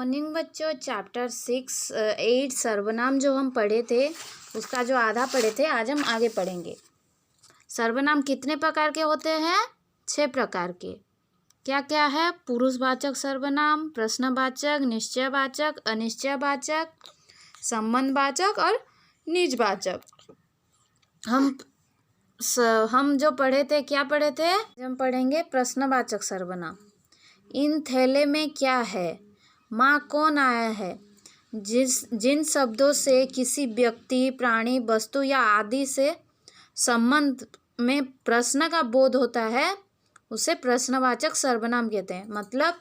Morning बच्चों। Chapter 8 सर्वनाम जो हम पढ़े थे उसका जो आधा पढ़े थे, आज हम आगे पढ़ेंगे। सर्वनाम कितने प्रकार के होते हैं? 6 प्रकार के। क्या क्या है? पुरुषवाचक सर्वनाम, प्रश्नवाचक, निश्चयवाचक, अनिश्चयवाचक, संबंधवाचक और निजवाचक। हम जो पढ़े थे, क्या पढ़े थे? हम पढ़ेंगे प्रश्नवाचक सर्वनाम। इन थैले में क्या है? माँ कौन आया है? जिन शब्दों से किसी व्यक्ति, प्राणी, वस्तु या आदि से संबंध में प्रश्न का बोध होता है उसे प्रश्नवाचक सर्वनाम कहते हैं। मतलब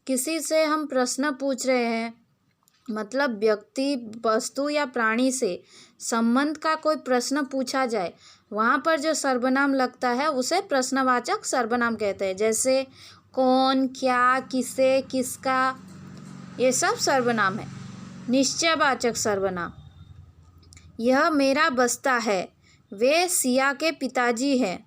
किसी से हम प्रश्न पूछ रहे हैं, मतलब व्यक्ति, वस्तु या प्राणी से संबंध का कोई प्रश्न पूछा जाए, वहाँ पर जो सर्वनाम लगता है उसे प्रश्नवाचक सर्वनाम कहते हैं। जैसे कौन, क्या, किसे, किसका, ये सब सर्वनाम है। निश्चयवाचक सर्वनाम, यह मेरा बस्ता है, वे सिया के पिताजी हैं।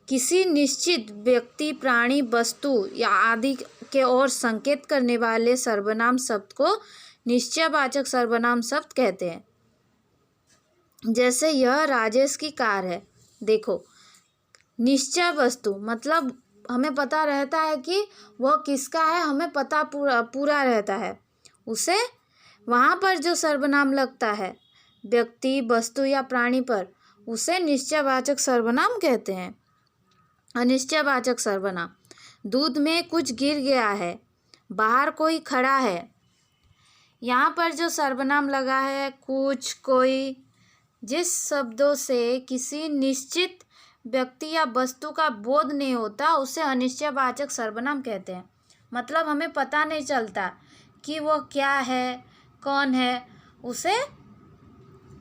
किसी निश्चित व्यक्ति, प्राणी, वस्तु या आदि के ओर संकेत करने वाले सर्वनाम शब्द को निश्चयवाचक सर्वनाम शब्द कहते हैं। जैसे यह राजेश की कार है। देखो, निश्चय वस्तु मतलब हमें पता रहता है कि वह किसका है, हमें पता पूरा रहता है। उसे वहाँ पर जो सर्वनाम लगता है व्यक्ति, वस्तु या प्राणी पर, उसे निश्चयवाचक सर्वनाम कहते हैं। अनिश्चयवाचक सर्वनाम, दूध में कुछ गिर गया है, बाहर कोई खड़ा है। यहाँ पर जो सर्वनाम लगा है कुछ, कोई, जिस शब्दों से किसी निश्चित व्यक्ति या वस्तु का बोध नहीं होता उसे अनिश्चयवाचक सर्वनाम कहते हैं। मतलब हमें पता नहीं चलता कि वो क्या है, कौन है, उसे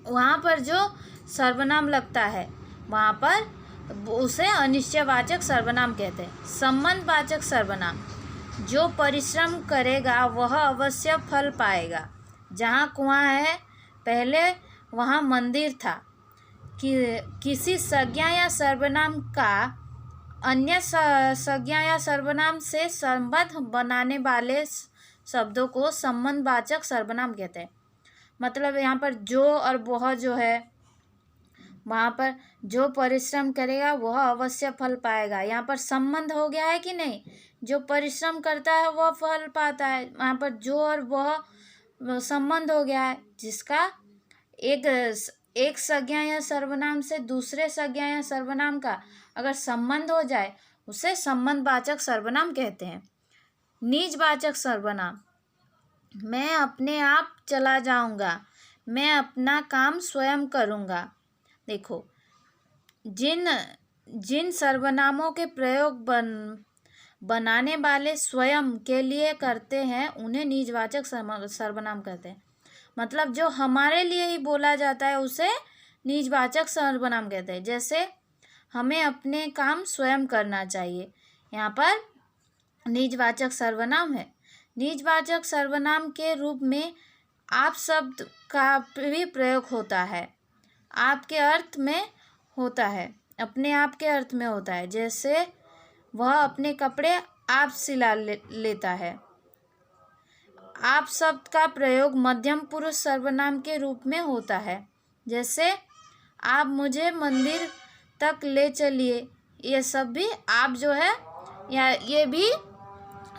वहाँ पर जो सर्वनाम लगता है वहाँ पर उसे अनिश्चयवाचक सर्वनाम कहते हैं। संबंधवाचक सर्वनाम, जो परिश्रम करेगा वह अवश्य फल पाएगा। जहाँ कुआं है पहले वहाँ मंदिर था। किसी संज्ञा या सर्वनाम का अन्य संज्ञा या सर्वनाम से संबंध बनाने वाले शब्दों को संबंधवाचक सर्वनाम कहते हैं। मतलब यहाँ पर जो और वह जो है, वहाँ पर जो परिश्रम करेगा वह अवश्य फल पाएगा। यहाँ पर संबंध हो गया है कि नहीं? जो परिश्रम करता है वह फल पाता है। वहाँ पर जो और वह संबंध हो गया है, जिसका एक संज्ञा या सर्वनाम से दूसरे संज्ञा या सर्वनाम का अगर संबंध हो जाए उसे संबंधवाचक सर्वनाम कहते हैं। निजवाचक सर्वनाम, मैं अपने आप चला जाऊंगा, मैं अपना काम स्वयं करूंगा। देखो, जिन सर्वनामों के प्रयोग बनाने वाले स्वयं के लिए करते हैं उन्हें निजवाचक सर्वनाम कहते हैं। मतलब जो हमारे लिए ही बोला जाता है उसे निजवाचक सर्वनाम कहते हैं। जैसे हमें अपने काम स्वयं करना चाहिए, यहाँ पर निजवाचक सर्वनाम है। निजवाचक सर्वनाम के रूप में आप शब्द का भी प्रयोग होता है। आपके अर्थ में होता है, अपने आप के अर्थ में होता है। जैसे वह अपने कपड़े आप सिला लेता है। आप शब्द का प्रयोग मध्यम पुरुष सर्वनाम के रूप में होता है। जैसे आप मुझे मंदिर तक ले चलिए, ये सब भी आप जो है या ये भी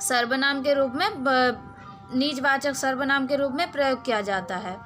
सर्वनाम के रूप में, निजवाचक सर्वनाम के रूप में प्रयोग किया जाता है।